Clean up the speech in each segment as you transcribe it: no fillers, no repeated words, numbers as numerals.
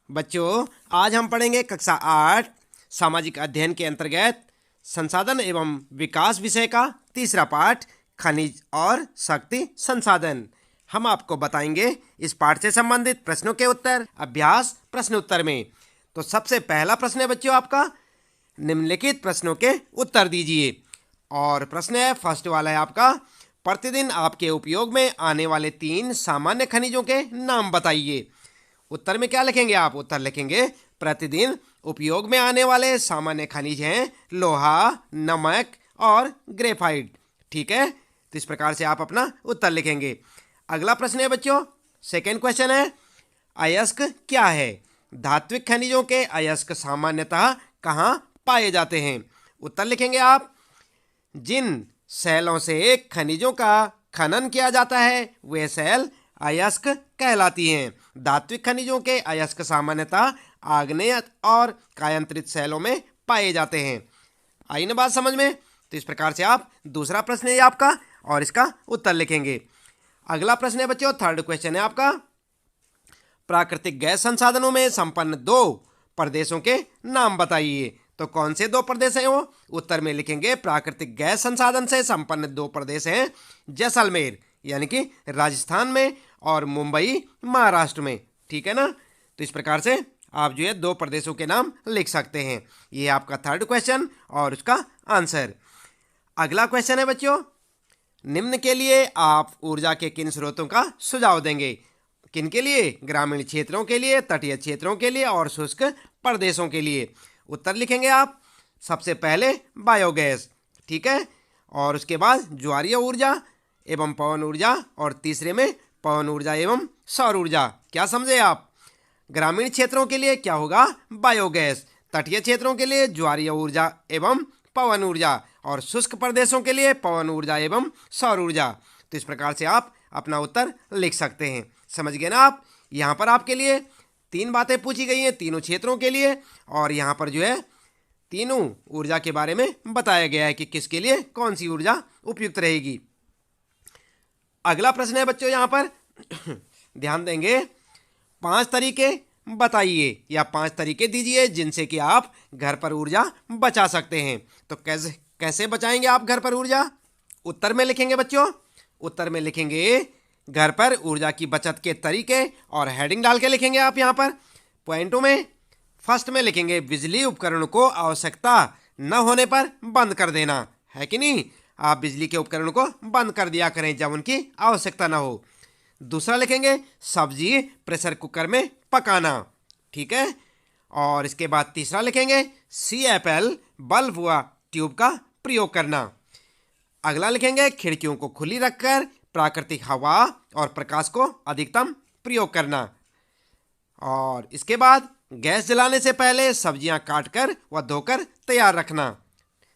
बच्चों, आज हम पढ़ेंगे कक्षा 8 सामाजिक अध्ययन के अंतर्गत संसाधन एवं विकास विषय का तीसरा पाठ खनिज और शक्ति संसाधन। हम आपको बताएंगे इस पाठ से संबंधित प्रश्नों के उत्तर अभ्यास प्रश्न उत्तर में। तो सबसे पहला प्रश्न है बच्चों आपका, निम्नलिखित प्रश्नों के उत्तर दीजिए। और प्रश्न है फर्स्ट वाला है आपका, प्रतिदिन आपके उपयोग में आने वाले 3 सामान्य खनिजों के नाम बताइए। उत्तर में क्या लिखेंगे आप? उत्तर लिखेंगे प्रतिदिन उपयोग में आने वाले सामान्य खनिज हैं लोहा, नमक और ग्रेफाइट। ठीक है, तो इस प्रकार से आप अपना उत्तर लिखेंगे। अगला प्रश्न है बच्चों, सेकेंड क्वेश्चन है, अयस्क क्या है? धात्विक खनिजों के अयस्क सामान्यतः कहाँ पाए जाते हैं? उत्तर लिखेंगे आप, जिन सेलों से खनिजों का खनन किया जाता है वे सेल अयस्क कहलाती हैं। धात्विक खनिजों के अयस्क सामान्यतः आग्नेय और कायांतरित सेलों में पाए जाते हैं। आई ना बात समझ में? तो इस प्रकार से आप दूसरा प्रश्न है आपका और इसका उत्तर लिखेंगे। अगला प्रश्न है बच्चों, थर्ड क्वेश्चन है आपका, प्राकृतिक गैस संसाधनों में संपन्न 2 प्रदेशों के नाम बताइए। तो कौन से 2 प्रदेश हैं वो? उत्तर में लिखेंगे प्राकृतिक गैस संसाधन से संपन्न 2 प्रदेश हैं जैसलमेर यानी कि राजस्थान में और मुंबई महाराष्ट्र में। ठीक है ना? तो इस प्रकार से आप जो है 2 प्रदेशों के नाम लिख सकते हैं। ये आपका थर्ड क्वेश्चन और उसका आंसर। अगला क्वेश्चन है बच्चों, निम्न के लिए आप ऊर्जा के किन स्रोतों का सुझाव देंगे? किन के लिए? ग्रामीण क्षेत्रों के लिए, तटीय क्षेत्रों के लिए और शुष्क प्रदेशों के लिए। उत्तर लिखेंगे आप, सबसे पहले बायोगैस, ठीक है, और उसके बाद ज्वारीय ऊर्जा एवं पवन ऊर्जा और तीसरे में पवन ऊर्जा एवं सौर ऊर्जा। क्या समझे आप? ग्रामीण क्षेत्रों के लिए क्या होगा? बायोगैस, तटीय क्षेत्रों के लिए ज्वारीय ऊर्जा एवं पवन ऊर्जा और शुष्क प्रदेशों के लिए पवन ऊर्जा एवं सौर ऊर्जा। तो इस प्रकार से आप अपना उत्तर लिख सकते हैं। समझ गए ना आप? यहाँ पर आपके लिए 3 बातें पूछी गई हैं तीनों क्षेत्रों के लिए और यहाँ पर जो है तीनों ऊर्जा के बारे में बताया गया है कि किसके लिए कौन सी ऊर्जा उपयुक्त रहेगी। अगला प्रश्न है बच्चों, यहाँ पर ध्यान देंगे, 5 तरीके बताइए या 5 तरीके दीजिए जिनसे कि आप घर पर ऊर्जा बचा सकते हैं। तो कैसे बचाएंगे आप घर पर ऊर्जा? उत्तर में लिखेंगे बच्चों, उत्तर में लिखेंगे घर पर ऊर्जा की बचत के तरीके और हेडिंग डाल के लिखेंगे आप यहाँ पर पॉइंटों में। फर्स्ट में लिखेंगे बिजली उपकरणों को आवश्यकता न होने पर बंद कर देना, है कि नहीं? आप बिजली के उपकरणों को बंद कर दिया करें जब उनकी आवश्यकता ना हो। दूसरा लिखेंगे सब्जी प्रेशर कुकर में पकाना, ठीक है, और इसके बाद तीसरा लिखेंगे CFL बल्ब व ट्यूब का प्रयोग करना। अगला लिखेंगे खिड़कियों को खुली रखकर प्राकृतिक हवा और प्रकाश को अधिकतम प्रयोग करना। और इसके बाद गैस जलाने से पहले सब्जियां काटकर व धोकर तैयार रखना।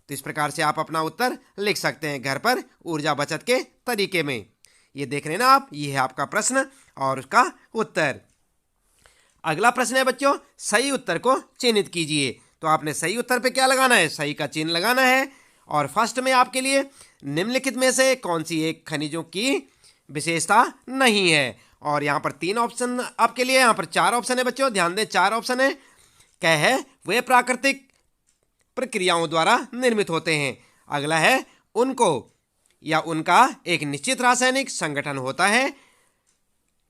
तो इस प्रकार से आप अपना उत्तर लिख सकते हैं घर पर ऊर्जा बचत के तरीके में। ये देख रहे हैं ना आप, ये है आपका प्रश्न और उसका उत्तर। अगला प्रश्न है बच्चों, सही उत्तर को चिन्हित कीजिए। तो आपने सही उत्तर पे क्या लगाना है? सही का चिन्ह लगाना है। और फर्स्ट में आपके लिए निम्नलिखित में से कौन सी एक खनिजों की विशेषता नहीं है? और यहाँ पर 3 ऑप्शन आपके लिए, यहाँ पर 4 ऑप्शन है बच्चों, ध्यान दें 4 ऑप्शन है। क्या है? वे प्राकृतिक प्रक्रियाओं द्वारा निर्मित होते हैं। अगला है उनको या उनका एक निश्चित रासायनिक संगठन होता है।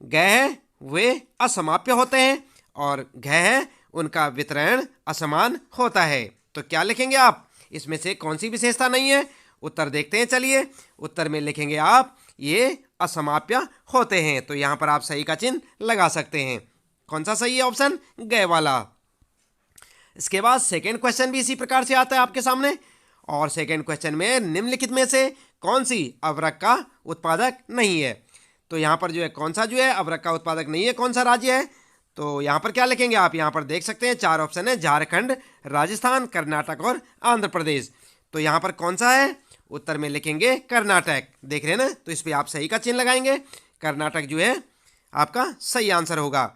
ग है वे असमाप्य होते हैं और घ है उनका वितरण असमान होता है। तो क्या लिखेंगे आप? इसमें से कौन सी विशेषता नहीं है? उत्तर देखते हैं, चलिए। उत्तर में लिखेंगे आप ये असमाप्य होते हैं। तो यहाँ पर आप सही का चिन्ह लगा सकते हैं। कौन सा सही है? ऑप्शन ग वाला। इसके बाद सेकेंड क्वेश्चन भी इसी प्रकार से आता है आपके सामने और सेकेंड क्वेश्चन में निम्नलिखित में से कौन सी अवरक का उत्पादक नहीं है? तो यहाँ पर जो है कौन सा जो है अवरक का उत्पादक नहीं है, कौन सा राज्य है? तो यहाँ पर क्या लिखेंगे आप? यहाँ पर देख सकते हैं 4 ऑप्शन है, झारखंड, राजस्थान, कर्नाटक और आंध्र प्रदेश। तो यहाँ पर कौन सा है? उत्तर में लिखेंगे कर्नाटक। देख रहे हैं ना? तो इस पर आप सही का चिन्ह लगाएंगे। कर्नाटक जो है आपका सही आंसर होगा।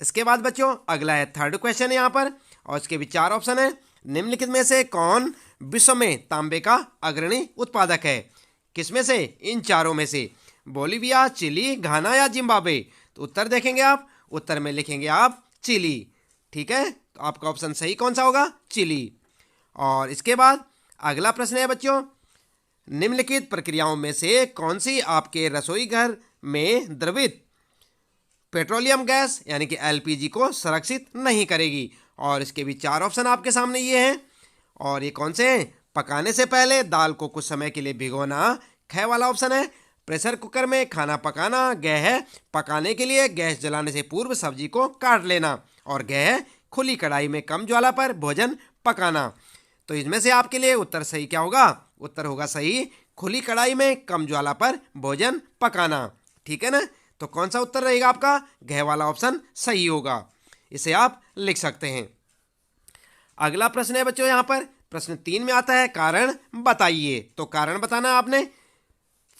इसके बाद बच्चों अगला है थर्ड क्वेश्चन है यहाँ पर और इसके भी 4 ऑप्शन है। निम्नलिखित में से कौन विश्व में तांबे का अग्रणी उत्पादक है? किसमें से? इन चारों में से। बोलीविया, चिली, घाना या जिम्बाब्वे। तो उत्तर देखेंगे आप, उत्तर में लिखेंगे आप चिली। ठीक है, तो आपका ऑप्शन सही कौन सा होगा? चिली। और इसके बाद अगला प्रश्न है बच्चों, निम्नलिखित प्रक्रियाओं में से कौन सी आपके रसोई घर में द्रवित पेट्रोलियम गैस यानी कि एलपीजी को संरक्षित नहीं करेगी? और इसके भी 4 ऑप्शन आपके सामने ये हैं। और ये कौन से हैं? पकाने से पहले दाल को कुछ समय के लिए भिगोना, ख वाला ऑप्शन है। प्रेशर कुकर में खाना पकाना, ग है पकाने के लिए गैस जलाने से पूर्व सब्जी को काट लेना, और ग है खुली कढ़ाई में कम ज्वाला पर भोजन पकाना। तो इसमें से आपके लिए उत्तर सही क्या होगा? उत्तर होगा सही खुली कढ़ाई में कम ज्वाला पर भोजन पकाना। ठीक है ना, तो कौन सा उत्तर रहेगा आपका? घ वाला ऑप्शन सही होगा। इसे आप लिख सकते हैं। अगला प्रश्न है बच्चों, यहाँ पर प्रश्न 3 में आता है कारण बताइए। तो कारण बताना आपने।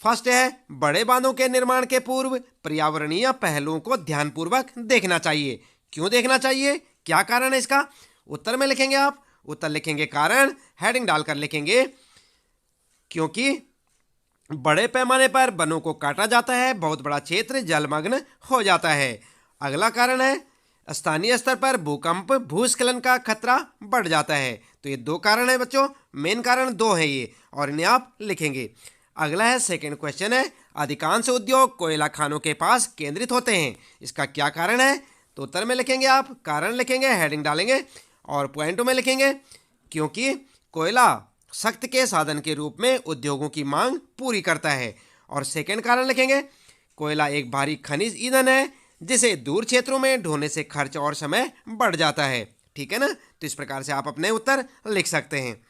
फर्स्ट है, बड़े बांधों के निर्माण के पूर्व पर्यावरणीय पहलुओं को ध्यानपूर्वक देखना चाहिए। क्यों देखना चाहिए? क्या कारण है इसका? उत्तर में लिखेंगे आप। उत्तर लिखेंगे कारण, हेडिंग डालकर लिखेंगे क्योंकि बड़े पैमाने पर वनों को काटा जाता है, बहुत बड़ा क्षेत्र जलमग्न हो जाता है। अगला कारण है, स्थानीय स्तर पर भूकंप भूस्खलन का खतरा बढ़ जाता है। तो ये 2 कारण है बच्चों, मेन कारण 2 है ये, और इन्हें आप लिखेंगे। अगला है सेकंड क्वेश्चन है, अधिकांश उद्योग कोयला खानों के पास केंद्रित होते हैं, इसका क्या कारण है? तो उत्तर में लिखेंगे आप, कारण लिखेंगे, हेडिंग डालेंगे और पॉइंटों में लिखेंगे क्योंकि कोयला शक्ति के साधन के रूप में उद्योगों की मांग पूरी करता है। और सेकंड कारण लिखेंगे, कोयला एक भारी खनिज ईंधन है जिसे दूर क्षेत्रों में ढोने से खर्च और समय बढ़ जाता है। ठीक है ना, तो इस प्रकार से आप अपने उत्तर लिख सकते हैं।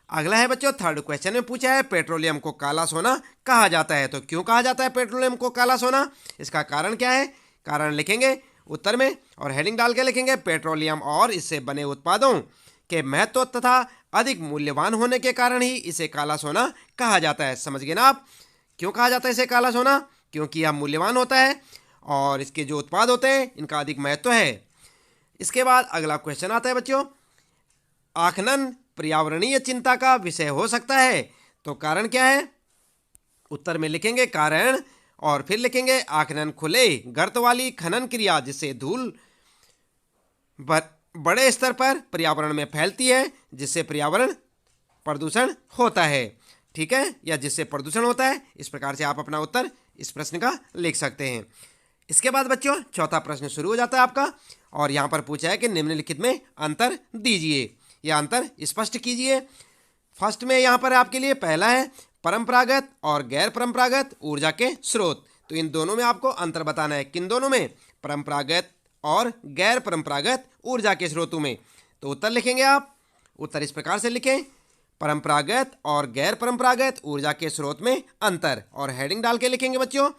अगला है बच्चों, थर्ड क्वेश्चन में पूछा है पेट्रोलियम को काला सोना कहा जाता है। तो क्यों कहा जाता है पेट्रोलियम को काला सोना? इसका कारण क्या है? कारण लिखेंगे उत्तर में और हेडिंग डाल के लिखेंगे पेट्रोलियम और इससे बने उत्पादों के महत्व तथा अधिक मूल्यवान होने के कारण ही इसे काला सोना कहा जाता है। समझ गए ना आप? क्यों कहा जाता है इसे काला सोना? क्योंकि यह मूल्यवान होता है और इसके जो उत्पाद होते हैं इनका अधिक महत्व है। इसके बाद अगला क्वेश्चन आता है बच्चों, आखनन पर्यावरणीय चिंता का विषय हो सकता है। तो कारण क्या है? उत्तर में लिखेंगे कारण और फिर लिखेंगे आखनन खुले गर्त वाली खनन क्रिया जिससे धूल बड़े स्तर पर पर्यावरण में फैलती है, जिससे पर्यावरण प्रदूषण होता है। ठीक है, या जिससे प्रदूषण होता है। इस प्रकार से आप अपना उत्तर इस प्रश्न का लिख सकते हैं। इसके बाद बच्चों चौथा प्रश्न शुरू हो जाता है आपका, और यहाँ पर पूछा है कि निम्नलिखित में अंतर दीजिए या अंतर स्पष्ट कीजिए। फर्स्ट में यहाँ पर आपके लिए पहला है परंपरागत और गैर परंपरागत ऊर्जा के स्रोत। तो इन दोनों में आपको अंतर बताना है। किन दोनों में? परंपरागत और गैर परंपरागत ऊर्जा के स्रोतों में। तो उत्तर लिखेंगे आप। उत्तर इस प्रकार से लिखें, परंपरागत और गैर परंपरागत ऊर्जा के स्रोत में अंतर, और हेडिंग डाल के लिखेंगे बच्चों।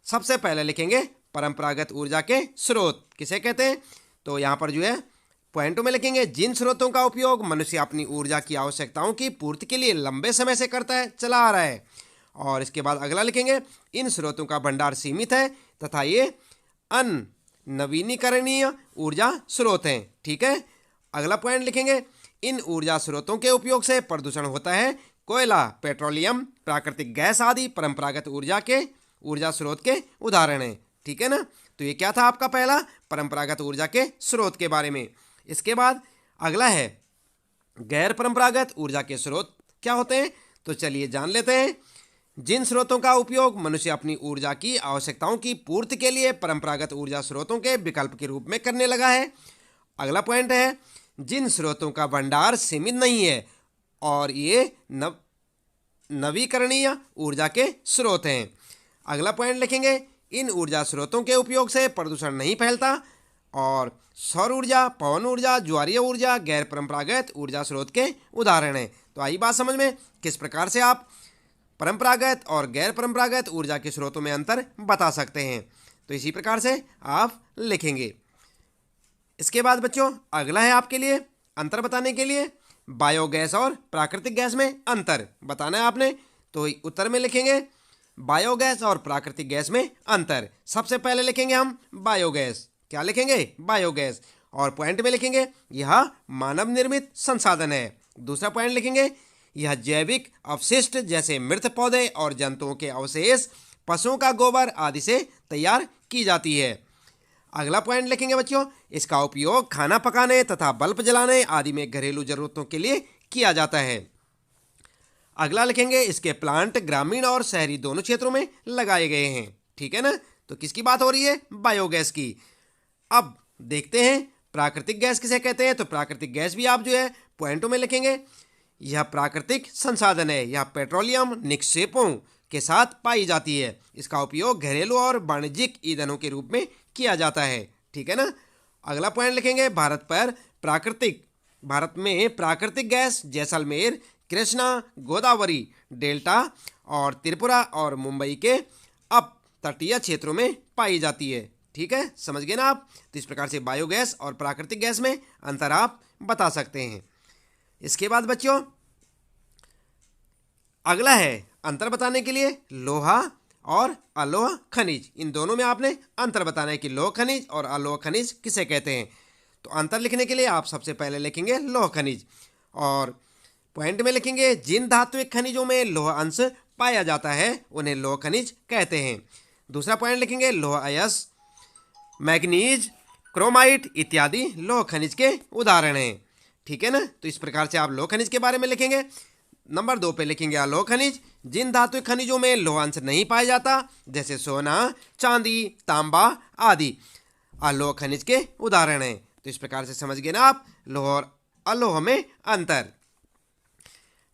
सबसे पहले लिखेंगे परंपरागत ऊर्जा के स्रोत किसे कहते हैं? तो यहाँ पर जो है पॉइंटों में लिखेंगे जिन स्रोतों का उपयोग मनुष्य अपनी ऊर्जा की आवश्यकताओं की पूर्ति के लिए लंबे समय से करता है, चला आ रहा है। और इसके बाद अगला लिखेंगे इन स्रोतों का भंडार सीमित है तथा ये नवीनीकरणीय ऊर्जा स्रोत हैं। ठीक है, अगला पॉइंट लिखेंगे इन ऊर्जा स्रोतों के उपयोग से प्रदूषण होता है। कोयला, पेट्रोलियम, प्राकृतिक गैस आदि परंपरागत ऊर्जा स्रोत के उदाहरण हैं। ठीक है ना, तो ये क्या था आपका पहला परंपरागत ऊर्जा के स्रोत के बारे में। इसके बाद अगला है गैर परंपरागत ऊर्जा के स्रोत क्या होते हैं। तो चलिए जान लेते हैं। जिन स्रोतों का उपयोग मनुष्य अपनी ऊर्जा की आवश्यकताओं की पूर्ति के लिए परंपरागत ऊर्जा स्रोतों के विकल्प के रूप में करने लगा है। अगला पॉइंट है जिन स्रोतों का भंडार सीमित नहीं है और ये नवीकरणीय ऊर्जा के स्रोत हैं। अगला पॉइंट लिखेंगे इन ऊर्जा स्रोतों के उपयोग से प्रदूषण नहीं फैलता, और सौर ऊर्जा, पवन ऊर्जा, ज्वारीय ऊर्जा गैर परंपरागत ऊर्जा स्रोत के उदाहरण हैं। तो आई बात समझ में किस प्रकार से आप परंपरागत और गैर परंपरागत ऊर्जा के स्रोतों में अंतर बता सकते हैं। तो इसी प्रकार से आप लिखेंगे। इसके बाद बच्चों अगला है आपके लिए अंतर बताने के लिए बायोगैस और प्राकृतिक गैस में अंतर बताना है आपने। तो उत्तर में लिखेंगे बायोगैस और प्राकृतिक गैस में अंतर। सबसे पहले लिखेंगे हम बायोगैस। क्या लिखेंगे? बायोगैस। और पॉइंट में लिखेंगे यह मानव निर्मित संसाधन है। दूसरा पॉइंट लिखेंगे यह जैविक अवशिष्ट जैसे मृत पौधे और जंतुओं के अवशेष, पशुओं का गोबर आदि से तैयार की जाती है। अगला पॉइंट लिखेंगे बच्चों, इसका उपयोग खाना पकाने तथा बल्ब जलाने आदि में घरेलू जरूरतों के लिए किया जाता है। अगला लिखेंगे, इसके प्लांट ग्रामीण और शहरी दोनों क्षेत्रों में लगाए गए हैं। ठीक है ना। तो किसकी बात हो रही है? बायोगैस की। अब देखते हैं प्राकृतिक गैस किसे कहते हैं। तो प्राकृतिक गैस भी आप जो है पॉइंटों में लिखेंगे। यह प्राकृतिक संसाधन है, यह पेट्रोलियम निक्षेपों के साथ पाई जाती है। इसका उपयोग घरेलू और वाणिज्यिक ईंधनों के रूप में किया जाता है। ठीक है ना। अगला पॉइंट लिखेंगे, भारत में प्राकृतिक गैस जैसलमेर, कृष्णा, गोदावरी डेल्टा और त्रिपुरा और मुंबई के अप तटीय क्षेत्रों में पाई जाती है। ठीक है, समझ गए ना आप। तो इस प्रकार से बायोगैस और प्राकृतिक गैस में अंतर आप बता सकते हैं। इसके बाद बच्चों अगला है अंतर बताने के लिए लोहा और अलोह खनिज। इन दोनों में आपने अंतर बताना है कि लोह खनिज और अलोह खनिज किसे कहते हैं। तो अंतर लिखने के लिए आप सबसे पहले लिखेंगे लोह खनिज और पॉइंट में लिखेंगे, जिन धात्विक खनिजों में लोह अंश पाया जाता है उन्हें लोह खनिज कहते हैं। दूसरा पॉइंट लिखेंगे, लोह अयस्क, मैग्नीज, क्रोमाइट इत्यादि लोह खनिज के उदाहरण हैं। ठीक है ना। तो इस प्रकार से आप लोह खनिज के बारे में लिखेंगे। नंबर 2 पे लिखेंगे अलोह खनिज, जिन धात्विक खनिजों में लोह अंश नहीं पाया जाता जैसे सोना, चांदी, तांबा आदि अलोह खनिज के उदाहरण हैं। तो इस प्रकार से समझ गए ना आप लोह और अलोह में अंतर।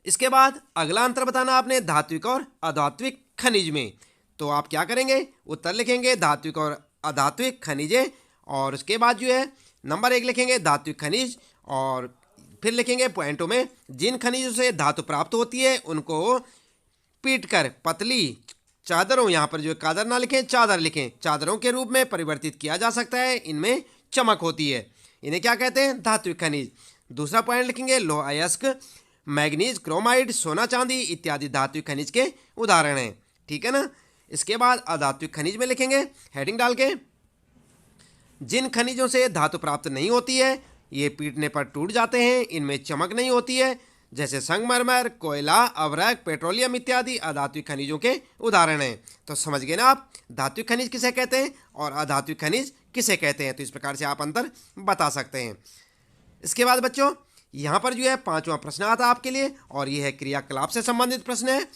इसके बाद अगला अंतर बताना आपने धात्विक और अधात्विक खनिज में। तो आप क्या करेंगे, उत्तर लिखेंगे धात्विक और अधात्विक खनिजें और उसके बाद जो है नंबर 1 लिखेंगे धात्विक खनिज और फिर लिखेंगे पॉइंटों में, जिन खनिजों से धातु प्राप्त होती है उनको पीटकर पतली चादरों, यहाँ पर जो कादर ना लिखें चादर लिखें, चादरों के रूप में परिवर्तित किया जा सकता है। इनमें चमक होती है, इन्हें क्या कहते हैं? धात्विक खनिज। दूसरा पॉइंट लिखेंगे लोह अयस्क, मैग्नीज, क्रोमाइड, सोना चांदी इत्यादि धात्विक खनिज के उदाहरण हैं। ठीक है ना। इसके बाद अधात्विक खनिज में लिखेंगे हेडिंग डाल के, जिन खनिजों से धातु प्राप्त नहीं होती है ये पीटने पर टूट जाते हैं, इनमें चमक नहीं होती है, जैसे संगमरमर, कोयला, अवरक, पेट्रोलियम इत्यादि अधात्विक खनिजों के उदाहरण हैं। तो समझ गए ना आप धात्विक खनिज किसे कहते हैं और अधात्विक खनिज किसे कहते हैं। तो इस प्रकार से आप अंतर बता सकते हैं। इसके बाद बच्चों यहाँ पर जो है 5वां प्रश्न आता है आपके लिए और यह है क्रियाकलाप से संबंधित प्रश्न है।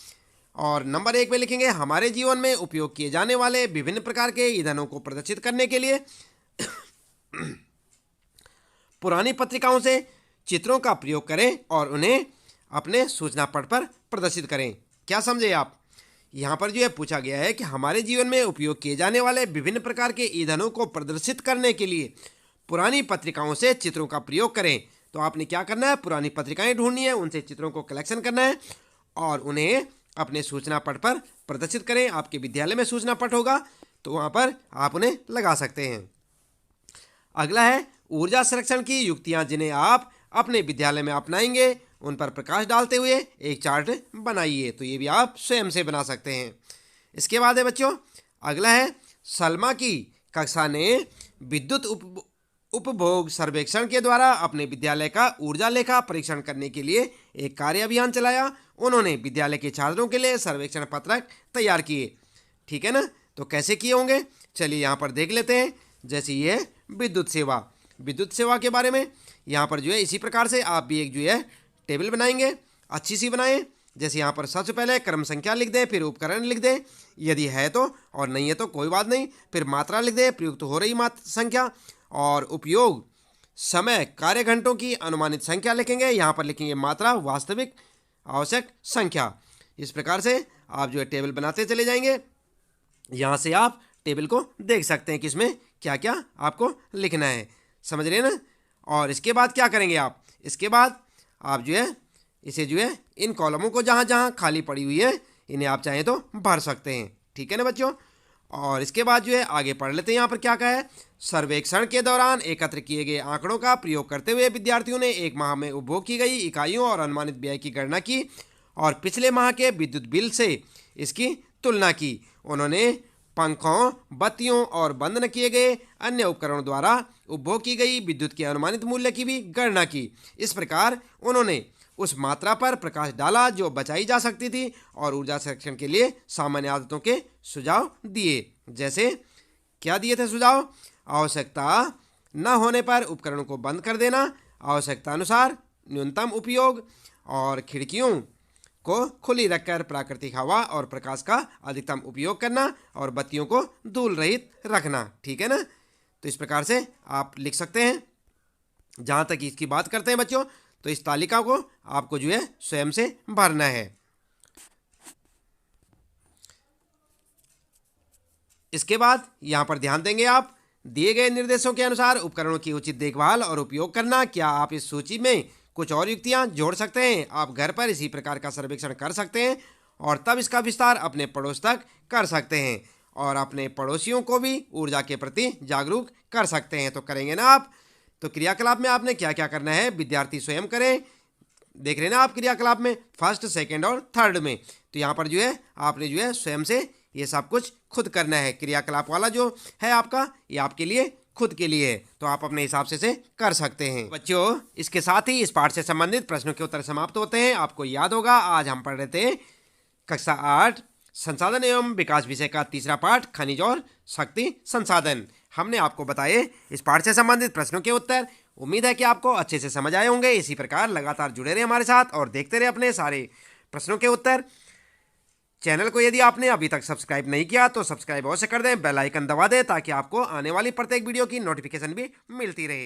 और नंबर 1 पे लिखेंगे, हमारे जीवन में उपयोग किए जाने वाले विभिन्न प्रकार के ईंधनों को प्रदर्शित करने के लिए पुरानी पत्रिकाओं से चित्रों का प्रयोग करें और उन्हें अपने सूचना पट पर प्रदर्शित करें। क्या समझे आप? यहाँ पर जो है पूछा गया है कि हमारे जीवन में उपयोग किए जाने वाले विभिन्न प्रकार के ईंधनों को प्रदर्शित करने के लिए पुरानी पत्रिकाओं से चित्रों का प्रयोग करें। तो आपने क्या करना है, पुरानी पत्रिकाएं ढूंढनी है, उनसे चित्रों को कलेक्शन करना है और उन्हें अपने सूचना पट पर प्रदर्शित करें। आपके विद्यालय में सूचना पट होगा तो वहाँ पर आप उन्हें लगा सकते हैं। अगला है ऊर्जा संरक्षण की युक्तियाँ जिन्हें आप अपने विद्यालय में अपनाएंगे, उन पर प्रकाश डालते हुए एक चार्ट बनाइए। तो ये भी आप स्वयं से बना सकते हैं। इसके बाद है बच्चों अगला है, सलमा की कक्षा ने विद्युत उपभोग सर्वेक्षण के द्वारा अपने विद्यालय का ऊर्जा लेखा परीक्षण करने के लिए एक कार्य अभियान चलाया। उन्होंने विद्यालय के छात्रों के लिए सर्वेक्षण पत्रक तैयार किए। ठीक है ना। तो कैसे किए होंगे चलिए यहाँ पर देख लेते हैं। जैसे ये विद्युत सेवा के बारे में यहाँ पर जो है इसी प्रकार से आप भी एक जो है टेबल बनाएंगे, अच्छी सी बनाएं। जैसे यहाँ पर सबसे पहले क्रम संख्या लिख दें, फिर उपकरण लिख दें यदि है तो, और नहीं है तो कोई बात नहीं, फिर मात्रा लिख दें, प्रयुक्त हो रही मात्रा संख्या और उपयोग समय कार्य घंटों की अनुमानित संख्या लिखेंगे। यहाँ पर लिखेंगे मात्रा वास्तविक आवश्यक संख्या। इस प्रकार से आप जो है टेबल बनाते चले जाएंगे। यहाँ से आप टेबल को देख सकते हैं कि इसमें क्या क्या आपको लिखना है। समझ रहे हैं ना। और इसके बाद क्या करेंगे आप, इसके बाद आप जो है इसे जो है इन कॉलमों को जहाँ जहाँ खाली पड़ी हुई है इन्हें आप चाहें तो भर सकते हैं। ठीक है ना बच्चों। और इसके बाद जो है आगे पढ़ लेते हैं। यहाँ पर क्या कहा है, सर्वेक्षण के दौरान एकत्र किए गए आंकड़ों का प्रयोग करते हुए विद्यार्थियों ने एक माह में उपभोग की गई इकाइयों और अनुमानित व्यय की गणना की और पिछले माह के विद्युत बिल से इसकी तुलना की। उन्होंने पंखों, बत्तियों और बंद न किए गए अन्य उपकरणों द्वारा उपभोग की गई विद्युत के अनुमानित मूल्य की भी गणना की। इस प्रकार उन्होंने उस मात्रा पर प्रकाश डाला जो बचाई जा सकती थी और ऊर्जा संरक्षण के लिए सामान्य आदतों के सुझाव दिए। जैसे क्या दिए थे सुझाव, आवश्यकता न होने पर उपकरणों को बंद कर देना, आवश्यकता अनुसार न्यूनतम उपयोग और खिड़कियों को खुली रखकर प्राकृतिक हवा और प्रकाश का अधिकतम उपयोग करना और बत्तियों को धूल रहित रखना। ठीक है ना। तो इस प्रकार से आप लिख सकते हैं। जहाँ तक इसकी बात करते हैं बच्चों, तो इस तालिका को आपको जो है स्वयं से भरना है। इसके बाद यहाँ पर ध्यान देंगे आप दिए गए निर्देशों के अनुसार उपकरणों की उचित देखभाल और उपयोग करना। क्या आप इस सूची में कुछ और युक्तियाँ जोड़ सकते हैं? आप घर पर इसी प्रकार का सर्वेक्षण कर सकते हैं और तब इसका विस्तार अपने पड़ोस तक कर सकते हैं और अपने पड़ोसियों को भी ऊर्जा के प्रति जागरूक कर सकते हैं। तो करेंगे ना आप? तो क्रियाकलाप में आपने क्या क्या करना है विद्यार्थी स्वयं करें। देख रहे हैं ना आप क्रियाकलाप में फर्स्ट, सेकंड और थर्ड में। तो यहाँ पर जो है आपने जो है स्वयं से ये सब कुछ खुद करना है। क्रियाकलाप वाला जो है आपका, ये आपके लिए खुद के लिए है, तो आप अपने हिसाब से कर सकते हैं। बच्चों, इसके साथ ही इस पाठ से संबंधित प्रश्नों के उत्तर समाप्त होते हैं। आपको याद होगा आज हम पढ़ रहे थे कक्षा 8 संसाधन एवं विकास विषय का तीसरा पाठ खनिज और शक्ति संसाधन। हमने आपको बताए इस पाठ से संबंधित प्रश्नों के उत्तर। उम्मीद है कि आपको अच्छे से समझ आए होंगे। इसी प्रकार लगातार जुड़े रहे हमारे साथ और देखते रहे अपने सारे प्रश्नों के उत्तर। चैनल को यदि आपने अभी तक सब्सक्राइब नहीं किया तो सब्सक्राइब अवश्य कर दें, बेल आइकन दबा दें ताकि आपको आने वाली प्रत्येक वीडियो की नोटिफिकेशन भी मिलती रहे।